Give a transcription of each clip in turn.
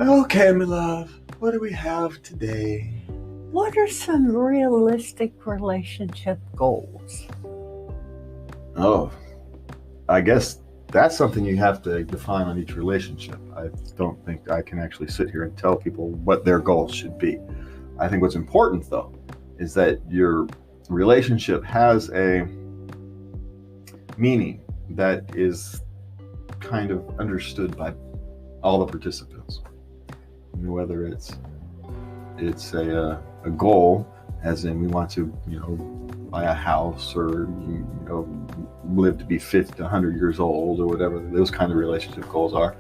Okay, my love, what do we have today? What are some realistic relationship goals? Oh, I guess that's something you have to define on each relationship. I don't think I can actually sit here and tell people what their goals should be. I think what's important, though, is that your relationship has a meaning that is kind of understood by all the participants. Whether it's a goal, as in we want to buy a house, or live to be 50 to 100 years old, or whatever those kind of relationship goals are.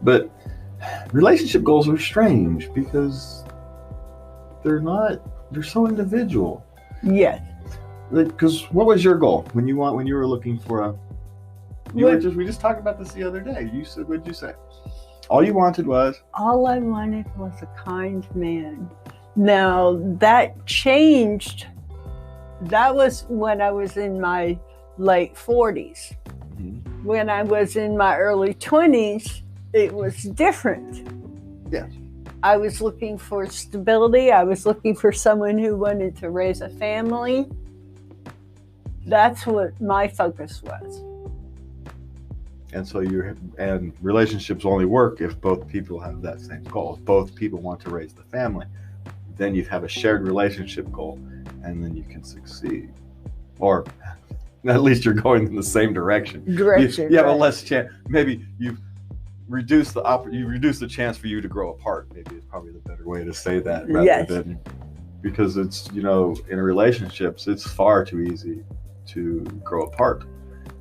But relationship goals are strange because they're so individual. Yes. Because what was your goal when you were looking for we just talked about this the other day. You said, what'd you say? All you wanted was? All I wanted was a kind man. Now, that changed. That was when I was in my late 40s. Mm-hmm. When I was in my early 20s, it was different. Yes. I was looking for stability. I was looking for someone who wanted to raise a family. That's what my focus was. And so relationships only work if both people have that same goal. If both people want to raise the family, then you have a shared relationship goal, and then you can succeed. Or at least you're going in the same direction. You have a less chance. Maybe you reduce the chance for you to grow apart. Maybe it's probably the better way to say that, rather than, because it's in relationships it's far too easy to grow apart.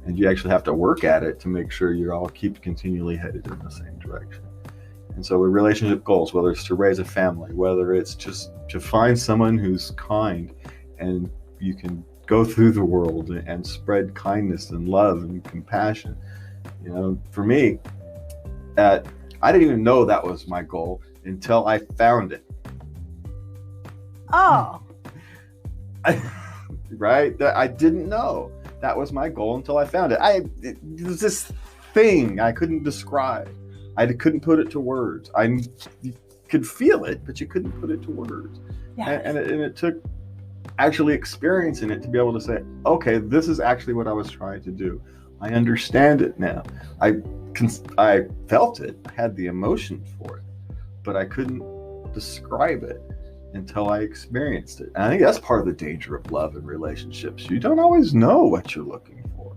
And you actually have to work at it to make sure you all keep continually headed in the same direction. And so with relationship goals, whether it's to raise a family, whether it's just to find someone who's kind and you can go through the world and spread kindness and love and compassion. For me, I didn't even know that was my goal until I found it. Oh. Right? I didn't know that was my goal until I found it. It was this thing I couldn't describe. I couldn't put it to words. You could feel it, but you couldn't put it to words. Yes. And it took actually experiencing it to be able to say, okay, this is actually what I was trying to do. I understand it now. I felt it. I had the emotion for it, but I couldn't describe it until I experienced it. And I think that's part of the danger of love and relationships. You don't always know what you're looking for.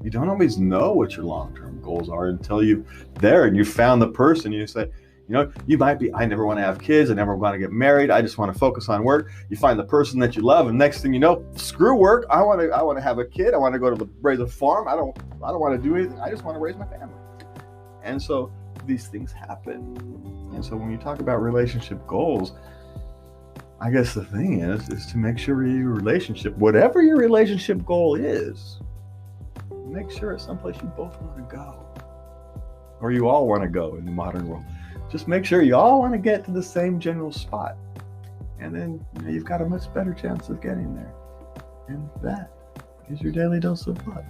You don't always know what your long-term goals are until you're there and you found the person. You say, you might be, I never want to have kids. I never want to get married. I just want to focus on work. You find the person that you love, and next thing you know, screw work. I want to have a kid. I want to go to raise a farm. I don't want to do anything. I just want to raise my family. And so these things happen. And so when you talk about relationship goals, I guess the thing is to make sure your relationship, whatever your relationship goal is, make sure it's someplace you both want to go, or you all want to go in the modern world. Just make sure you all want to get to the same general spot, and then you've got a much better chance of getting there. And that is your daily dose of love.